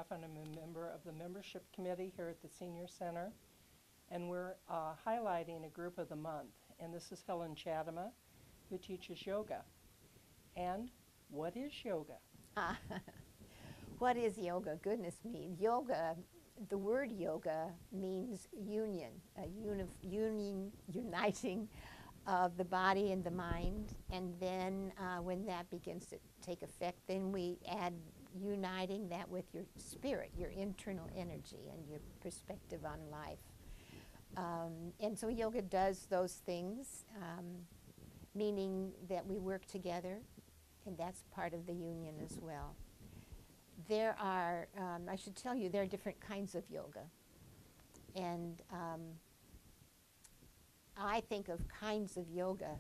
staff and I'm a member of the membership committee here at the Senior Center. And we're highlighting a group of the month. And this is Helen Chadima, who teaches yoga. And what is yoga? What is yoga? Goodness me. Yoga, the word yoga means union, uniting of the body and the mind. And then when that begins to take effect, then we add uniting that with your spirit, your internal energy and your perspective on life. And so yoga does those things, meaning that we work together, and that's part of the union as well. There are, I should tell you, there are different kinds of yoga. And I think of kinds of yoga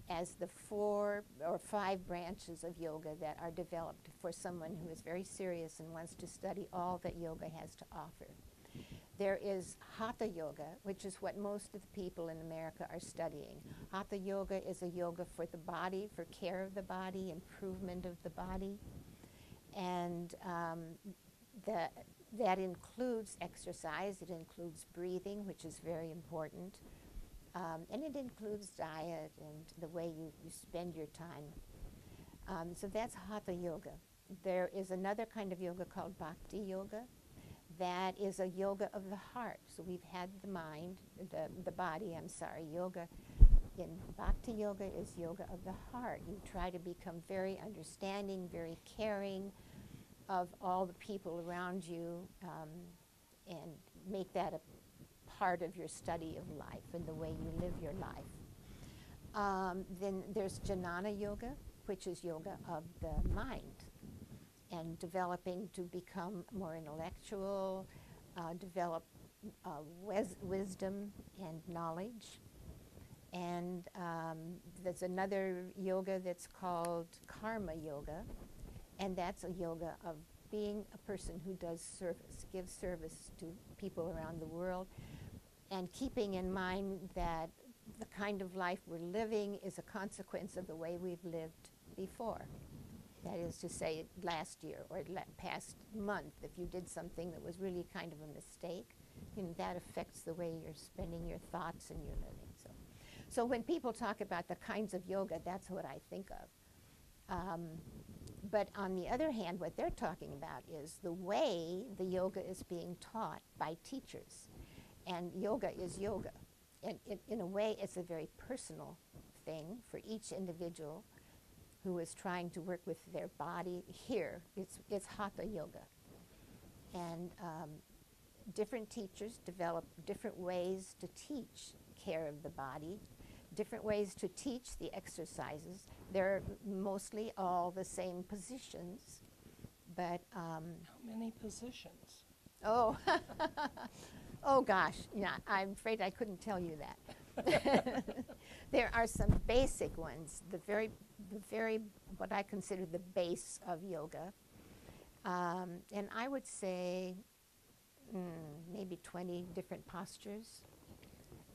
as the 4 or 5 branches of yoga that are developed for someone who is very serious and wants to study all that yoga has to offer. There is Hatha Yoga, which is what most of the people in America are studying. Hatha Yoga is a yoga for the body, for care of the body, improvement of the body. And that includes exercise, it includes breathing, which is very important, and it includes diet and the way you spend your time. So that's Hatha Yoga. There is another kind of yoga called Bhakti Yoga. That is a yoga of the heart. So we've had the mind, the body, yoga. In Bhakti Yoga is yoga of the heart. You try to become very understanding, very caring of all the people around you, and make that a part of your study of life and the way you live your life. Then there's Jnana Yoga, which is yoga of the mind, and developing to become more intellectual, develop wisdom and knowledge. And there's another yoga that's called Karma Yoga, and that's a yoga of being a person who does service, gives service to people around the world, and keeping in mind that the kind of life we're living is a consequence of the way we've lived before. That is to say, last year or past month, if you did something that was really kind of a mistake, that affects the way you're spending your thoughts and your living. So when people talk about the kinds of yoga, that's what I think of. But on the other hand, what they're talking about is the way the yoga is being taught by teachers. And yoga is yoga. And in a way, it's a very personal thing for each individual who is trying to work with their body. Here, it's Hatha Yoga. And different teachers develop different ways to teach care of the body, different ways to teach the exercises. They're mostly all the same positions, but... How many positions? Oh, oh gosh, yeah, I'm afraid I couldn't tell you that. There are some basic ones, the very, what I consider the base of yoga. And I would say maybe 20 different postures,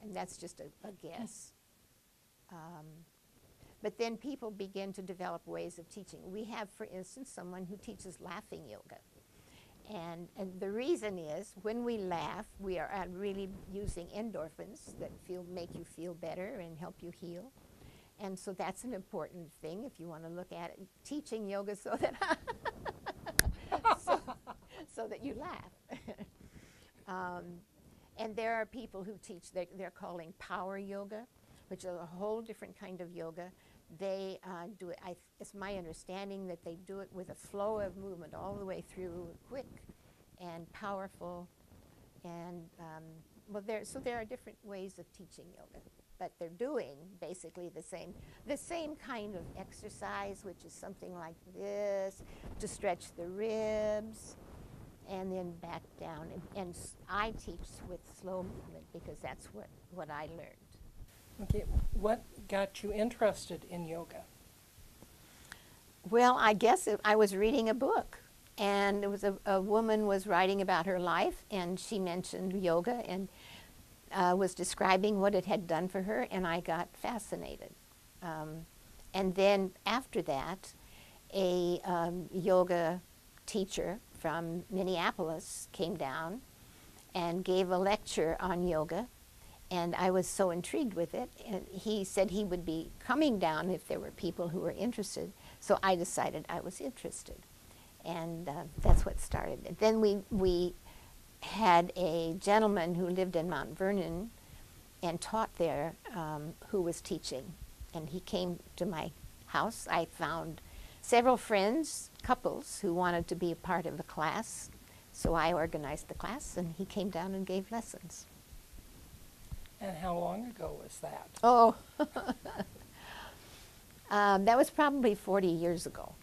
and that's just a guess. But then people begin to develop ways of teaching. We have, for instance, someone who teaches laughing yoga. And the reason is, when we laugh, we are really using endorphins that make you feel better and help you heal. And so that's an important thing if you want to look at it. Teaching yoga so that, so that you laugh. And there are people who teach, they're calling power yoga, which is a whole different kind of yoga. They do it, it's my understanding that they do it with a flow of movement all the way through, quick and powerful. And so there are different ways of teaching yoga, but they're doing basically the same kind of exercise, which is something like this, to stretch the ribs and then back down. And I teach with slow movement because that's what I learned. Okay, what got you interested in yoga? Well, I guess I was reading a book, and it was a woman was writing about her life, and she mentioned yoga and was describing what it had done for her, and I got fascinated. And then after that, a yoga teacher from Minneapolis came down and gave a lecture on yoga, and I was so intrigued with it. And he said he would be coming down if there were people who were interested, so I decided I was interested, and that's what started it. Then we had a gentleman who lived in Mount Vernon and taught there, who was teaching, and he came to my house. I found several friends, couples, who wanted to be a part of the class, so I organized the class, and he came down and gave lessons. And how long ago was that? Oh, that was probably 40 years ago.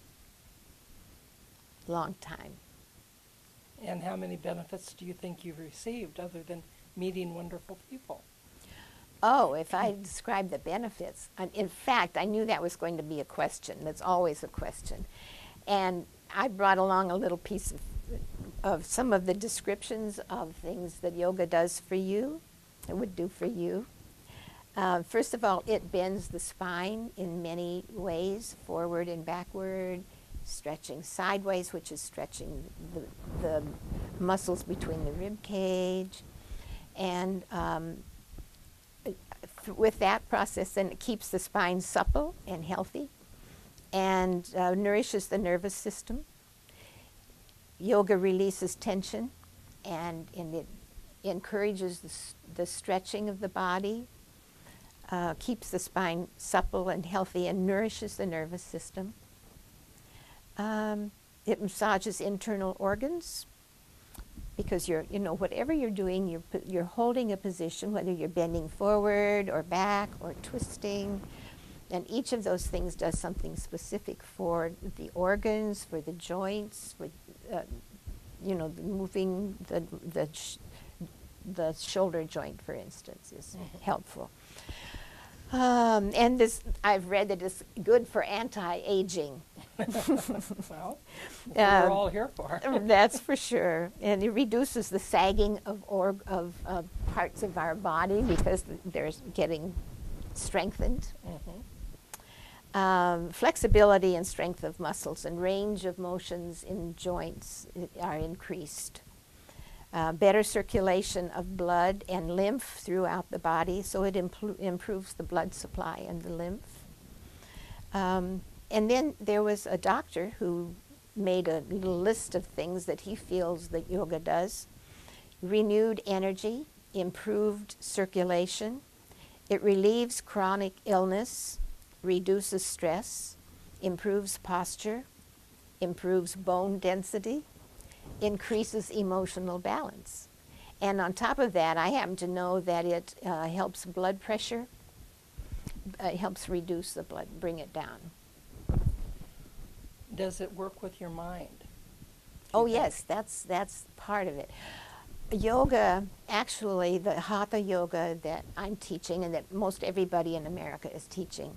Long time. And how many benefits do you think you've received other than meeting wonderful people? Oh, if I describe the benefits, in fact, I knew that was going to be a question. That's always a question. And I brought along a little piece of some of the descriptions of things that yoga does for you, it would do for you. First of all, it bends the spine in many ways, forward and backward, stretching sideways, which is stretching the muscles between the rib cage. And with that process, then it keeps the spine supple and healthy and nourishes the nervous system. Yoga releases tension, and it encourages the stretching of the body, keeps the spine supple and healthy, and nourishes the nervous system. It massages internal organs, because whatever you're doing, you're holding a position, whether you're bending forward or back or twisting, and each of those things does something specific for the organs, for the joints, for moving the shoulder joint, for instance, is helpful. And this, I've read that it's good for anti-aging. Well, we're all here for. That's for sure. And it reduces the sagging of parts of our body because they're getting strengthened. Flexibility and strength of muscles and range of motions in joints are increased. Better circulation of blood and lymph throughout the body, so it improves the blood supply and the lymph. And then there was a doctor who made a little list of things that he feels that yoga does. Renewed energy, improved circulation, it relieves chronic illness, reduces stress, improves posture, improves bone density, increases emotional balance. And on top of that, I happen to know that it helps blood pressure, it helps reduce the blood, bring it down. Does it work with your mind? Oh yes, that's part of it. Yoga, actually, the Hatha yoga that I'm teaching and that most everybody in America is teaching,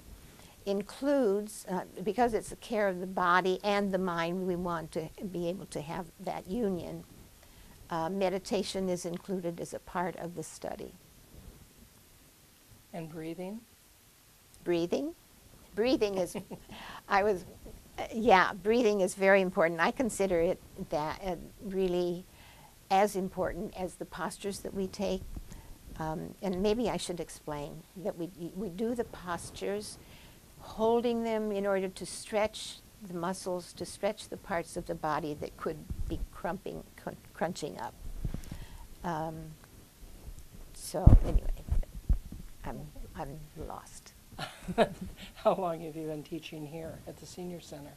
includes, because it's the care of the body and the mind, we want to be able to have that union. Meditation is included as a part of the study. And breathing? Breathing is, breathing is very important. I consider it that really as important as the postures that we take. And maybe I should explain that we do the postures, holding them in order to stretch the muscles, to stretch the parts of the body that could be crunching up. So anyway, I'm lost. How long have you been teaching here at the Senior Center?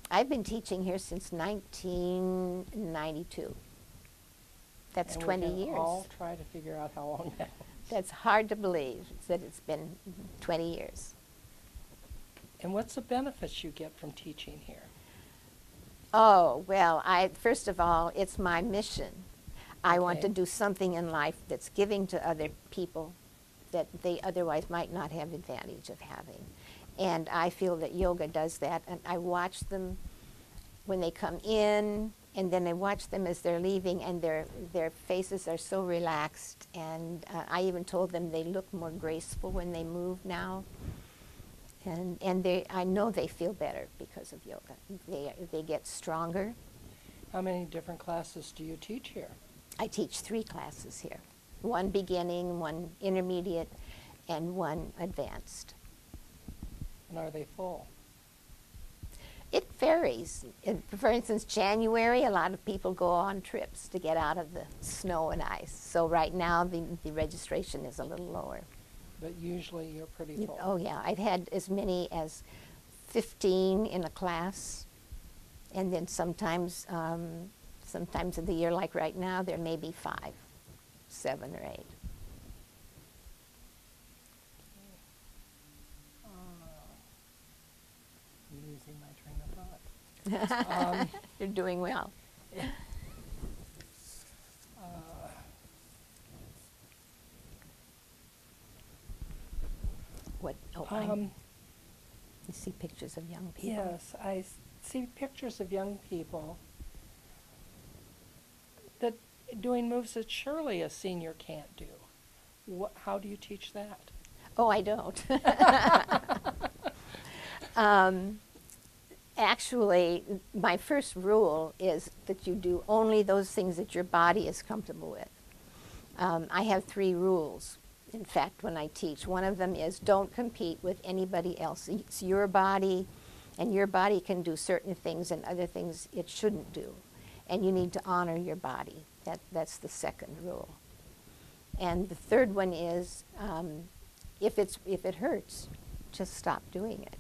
I've been teaching here since 1992. That's and 20 we can years. all try to figure out how long that was. That's hard to believe that it's been 20 years. And what's the benefits you get from teaching here? Oh, well, first of all, it's my mission. I want to Okay. do something in life that's giving to other people that they otherwise might not have advantage of having. And I feel that yoga does that. And I watch them when they come in, and then I watch them as they're leaving, and their faces are so relaxed. And I even told them they look more graceful when they move now. And I know they feel better because of yoga. They get stronger. How many different classes do you teach here? I teach 3 classes here. One beginning, one intermediate, and one advanced. And are they full? It varies. For instance, January, a lot of people go on trips to get out of the snow and ice. So right now, the registration is a little lower. But usually you're pretty full. Oh yeah, I've had as many as 15 in a class, and then sometimes in the year, like right now, there may be 5, 7, or 8. I'm losing my train of thought. You're doing well. What? Oh, you see pictures of young people. Yes, I see pictures of young people that doing moves that surely a senior can't do. How do you teach that? Oh, I don't. Actually, my first rule is that you do only those things that your body is comfortable with. I have 3 rules, in fact, when I teach. One of them is don't compete with anybody else. It's your body, and your body can do certain things and other things it shouldn't do. And you need to honor your body. That's the second rule. And the third one is if it hurts, just stop doing it.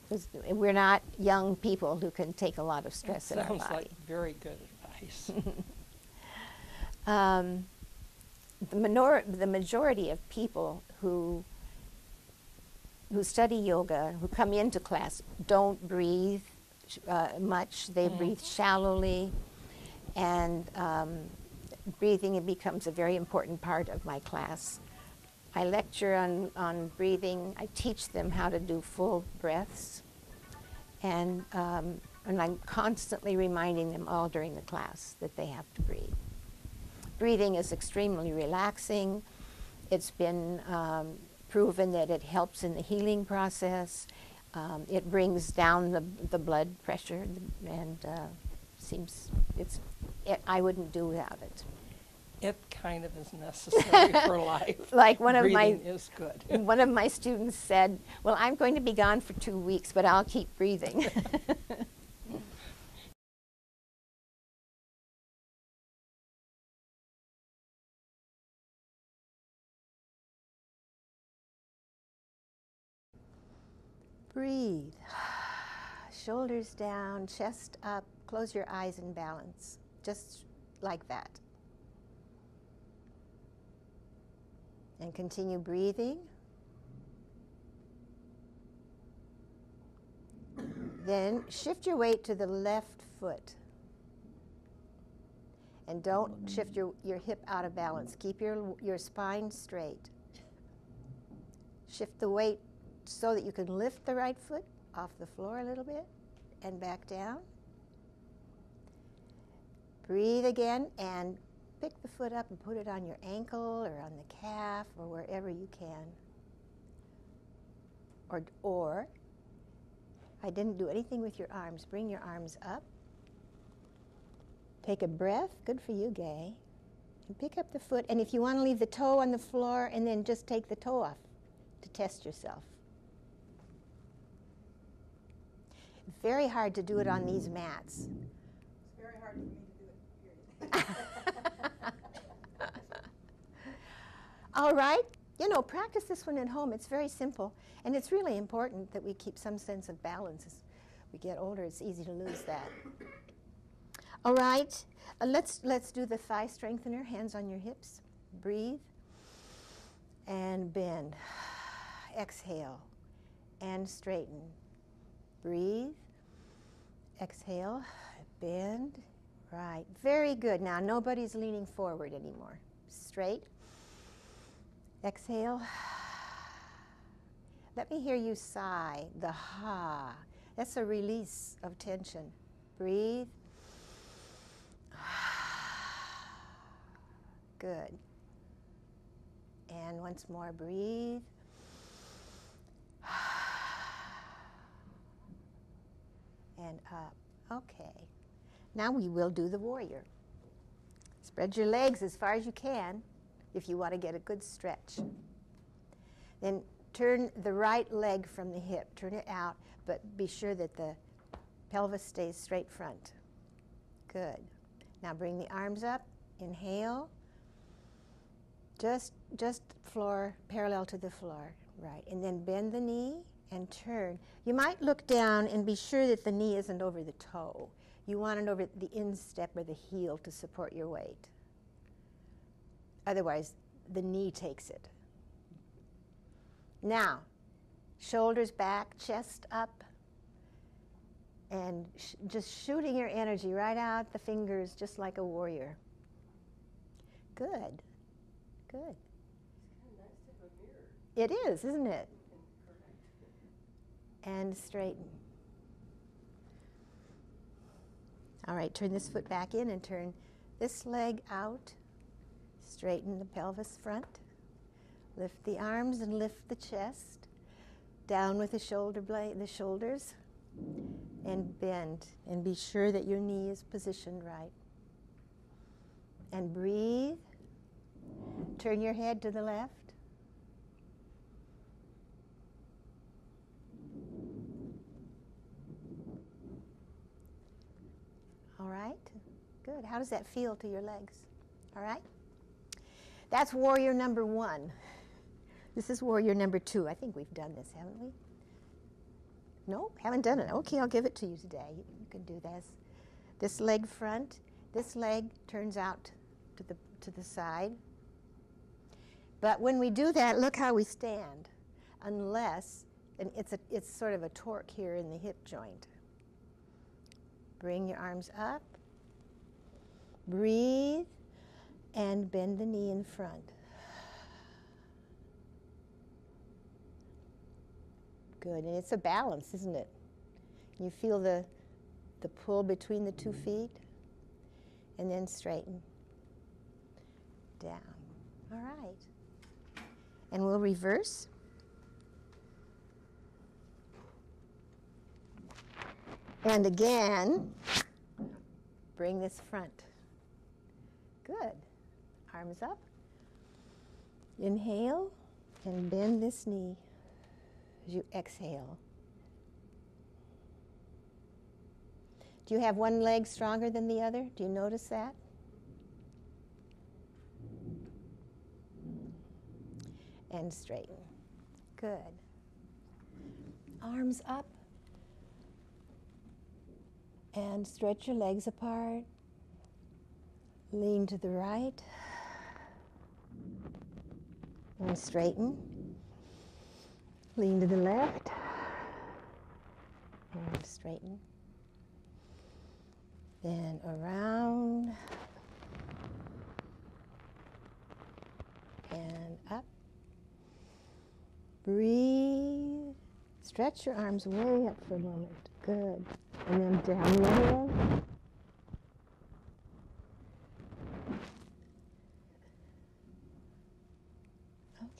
Because we're not young people who can take a lot of stress in our body. Sounds like very good advice. The majority of people who study yoga, who come into class, don't breathe much. They breathe shallowly, and breathing becomes a very important part of my class. I lecture on breathing. I teach them how to do full breaths, and I'm constantly reminding them all during the class that they have to breathe. Breathing is extremely relaxing. It's been proven that it helps in the healing process. It brings down the blood pressure, and I wouldn't do without it. It kind of is necessary for life. Like Breathing is good. One of my students said, "Well, I'm going to be gone for 2 weeks, but I'll keep breathing." Breathe. Shoulders down, chest up, close your eyes and balance. Just like that. And continue breathing. Then shift your weight to the left foot. And don't shift your hip out of balance. Keep your spine straight. Shift the weight so that you can lift the right foot off the floor a little bit and back down. Breathe again and pick the foot up and put it on your ankle or on the calf or wherever you can. Or I didn't do anything with your arms. Bring your arms up. Take a breath. Good for you, Gay. And pick up the foot. And if you want to leave the toe on the floor, and then just take the toe off to test yourself. Very hard to do it on these mats. It's very hard for me to do it, period. All right. Practice this one at home. It's very simple. And it's really important that we keep some sense of balance. As we get older, it's easy to lose that. All right. Let's do the thigh strengthener. Hands on your hips. Breathe. And bend. Exhale. And straighten. Breathe. Exhale. Bend. Right. Very good. Now, nobody's leaning forward anymore. Straight. Exhale. Let me hear you sigh, the ha. That's a release of tension. Breathe. Good. And once more, breathe. And up. Okay. Now we will do the warrior. Spread your legs as far as you can if you want to get a good stretch. Then turn the right leg from the hip. Turn it out, but be sure that the pelvis stays straight front. Good. Now bring the arms up. Inhale. Just floor, parallel to the floor. Right. And then bend the knee and turn. You might look down and be sure that the knee isn't over the toe. You want it over the instep or the heel to support your weight. Otherwise, the knee takes it. Now, shoulders back, chest up, and just shooting your energy right out the fingers just like a warrior. Good. Good. It's kind of nice to have a mirror. It is, isn't it? Correct. And straighten. All right, turn this foot back in and turn this leg out. Straighten the pelvis front. Lift the arms and lift the chest. Down with the shoulder blade, the shoulders, and bend. And be sure that your knee is positioned right. And breathe. Turn your head to the left. All right, good. How does that feel to your legs? All right? That's warrior number 1. This is warrior number 2. I think we've done this, haven't we? No, haven't done it. Okay, I'll give it to you today. You can do this. This leg front. This leg turns out to the side. But when we do that, look how we stand. Unless, and it's sort of a torque here in the hip joint. Bring your arms up. Breathe. And bend the knee in front. Good. And it's a balance, isn't it? You feel the pull between the 2 feet. And then straighten. Down. All right. And we'll reverse. And again, bring this front. Good. Arms up. Inhale and bend this knee as you exhale. Do you have one leg stronger than the other? Do you notice that? And straighten. Good. Arms up. And stretch your legs apart. Lean to the right. And straighten. Lean to the left. And straighten. Then around. And up. Breathe. Stretch your arms way up for a moment. Good. And then down the other way.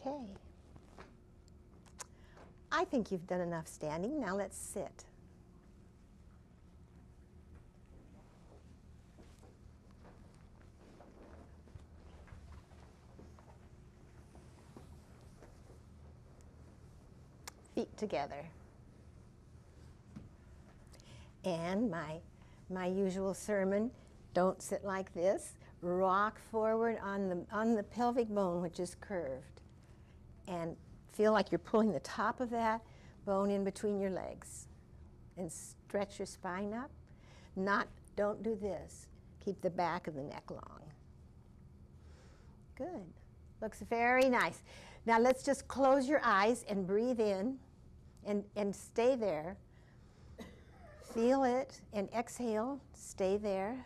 Okay. I think you've done enough standing. Now let's sit. Feet together. And my usual sermon, don't sit like this. Rock forward on the pelvic bone, which is curved. And feel like you're pulling the top of that bone in between your legs. And stretch your spine up. Don't do this. Keep the back of the neck long. Good. Looks very nice. Now let's just close your eyes and breathe in and stay there. Feel it and exhale. Stay there.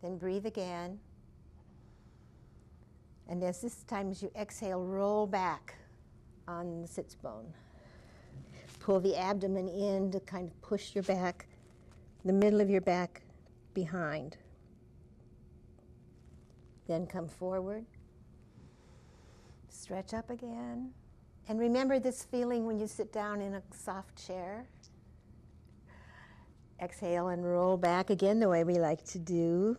Then breathe again. And as you exhale, roll back on the sits bone. Pull the abdomen in to kind of push your back, the middle of your back behind. Then come forward. Stretch up again. And remember this feeling when you sit down in a soft chair. Exhale and roll back again the way we like to do.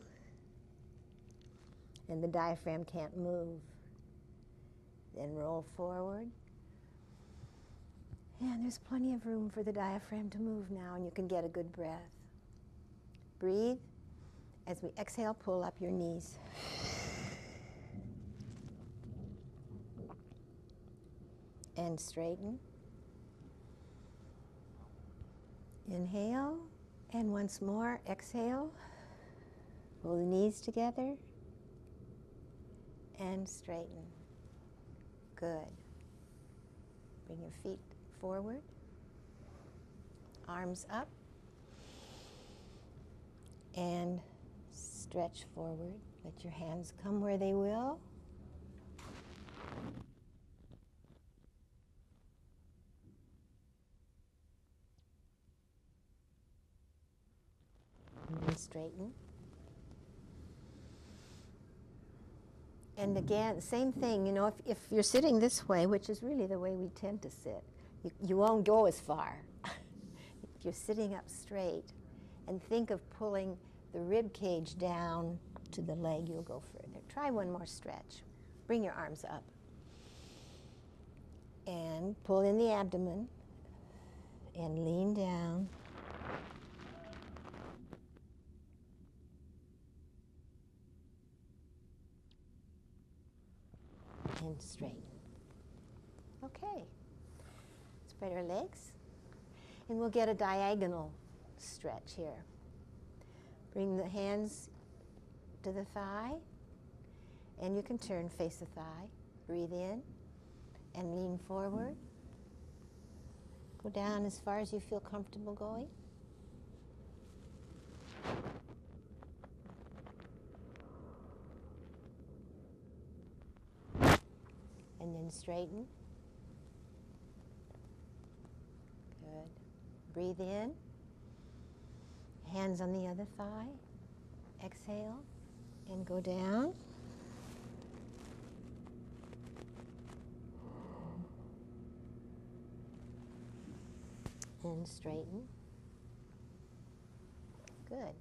And the diaphragm can't move. Then roll forward. And there's plenty of room for the diaphragm to move now, and you can get a good breath. Breathe. As we exhale, pull up your knees. And straighten. Inhale. And once more, exhale. Pull the knees together. And straighten. Good. Bring your feet forward. Arms up. And stretch forward. Let your hands come where they will. And straighten. And again, same thing, you know, if you're sitting this way, which is really the way we tend to sit, you won't go as far. If you're sitting up straight, and think of pulling the rib cage down to the leg, you'll go further. Try one more stretch. Bring your arms up. And pull in the abdomen, and lean down. And straighten. Okay. Spread our legs. And we'll get a diagonal stretch here. Bring the hands to the thigh. And you can turn, face the thigh. Breathe in and lean forward. Go down as far as you feel comfortable going. And then straighten. Good. Breathe in. Hands on the other thigh. Exhale and go down. And straighten. Good.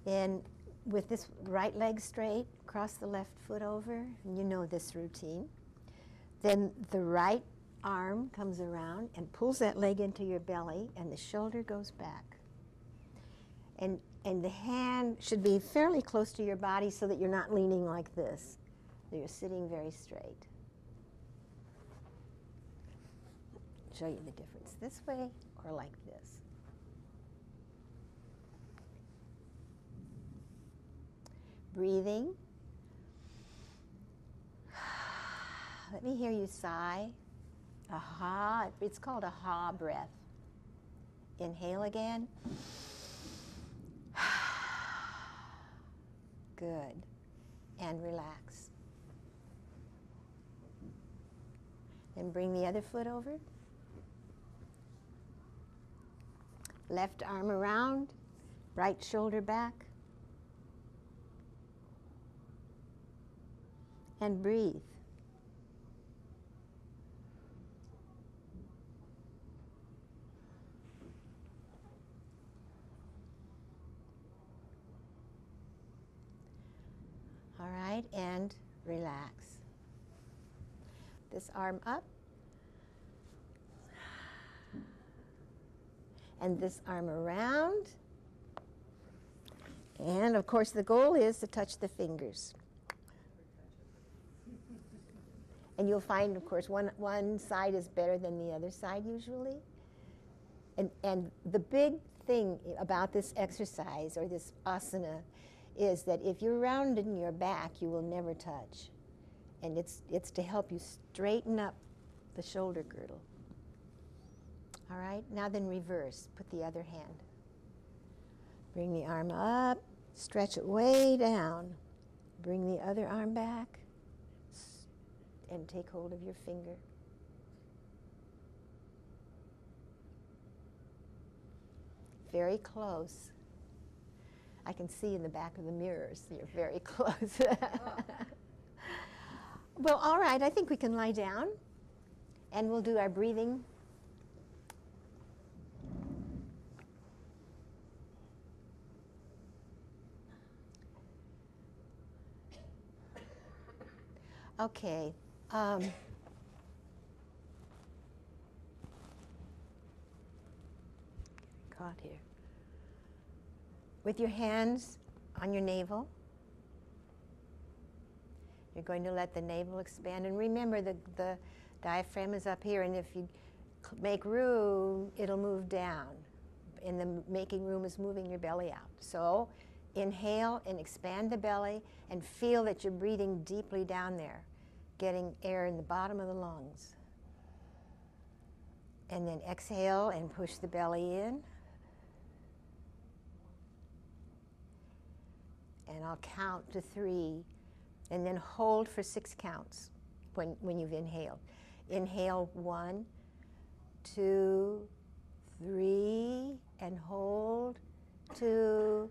And with this right leg straight, cross the left foot over, and you know this routine. Then the right arm comes around and pulls that leg into your belly, and the shoulder goes back. And the hand should be fairly close to your body so that you're not leaning like this. So you're sitting very straight. Show you the difference this way or like this. Breathing. Let me hear you sigh. Aha. It's called a ha breath. Inhale again. Good. And relax. Then bring the other foot over. Left arm around. Right shoulder back. And breathe. All right, and relax. This arm up. And this arm around. And of course the goal is to touch the fingers. And you'll find, of course, one side is better than the other side usually. And the big thing about this exercise, or this asana, is that if you're rounded in your back, you will never touch. And it's to help you straighten up the shoulder girdle. All right, now then reverse. Put the other hand. Bring the arm up, stretch it way down. Bring the other arm back, and take hold of your finger. Very close. I can see in the back of the mirrors. You're very close. Well, all right, I think we can lie down, and we'll do our breathing Okay. Caught here. With your hands on your navel, you're going to let the navel expand. And remember, the diaphragm is up here, and if you make room, it'll move down. And the making room is moving your belly out. So inhale and expand the belly and feel that you're breathing deeply down there, getting air in the bottom of the lungs. And then exhale and push the belly in. And I'll count to 3, and then hold for 6 counts when you've inhaled. Inhale 1, 2, 3, and hold 2,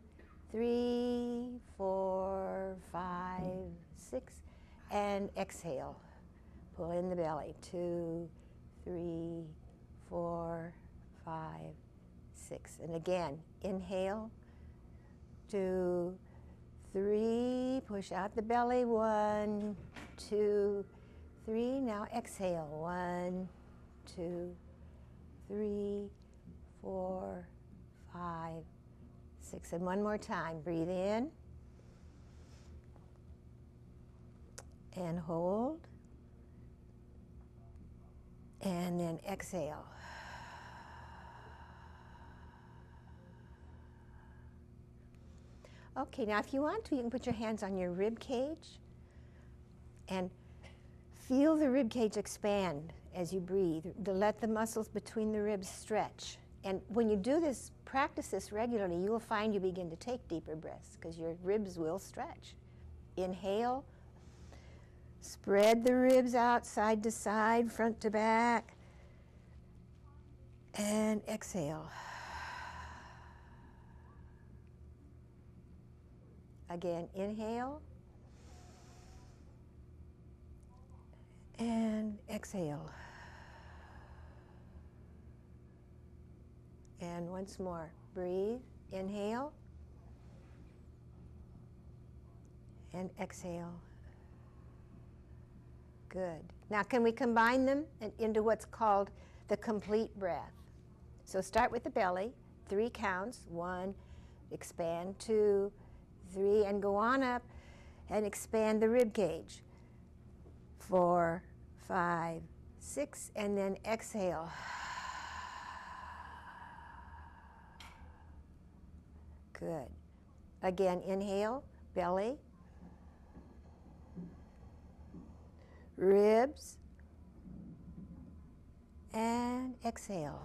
3, 4, 5, 6, and exhale. Pull in the belly. 2, 3, 4, 5, 6. And again, inhale. 2, 3, push out the belly. 1, 2, 3. Now exhale. 1, 2, 3, 4, 5, 6. And one more time. Breathe in and hold. And then exhale. Okay, now if you want to, you can put your hands on your rib cage and feel the rib cage expand as you breathe, to let the muscles between the ribs stretch. And when you do this, practice this regularly, you will find you begin to take deeper breaths because your ribs will stretch. Inhale, spread the ribs out side to side, front to back, and exhale. Again, inhale and exhale. And once more, breathe, inhale and exhale. Good. Now can we combine them into what's called the complete breath? So start with the belly, 3 counts, 1, expand, 2, 3, and go on up and expand the rib cage. 4, 5, 6, and then exhale. Good. Again, inhale, belly, ribs, and exhale.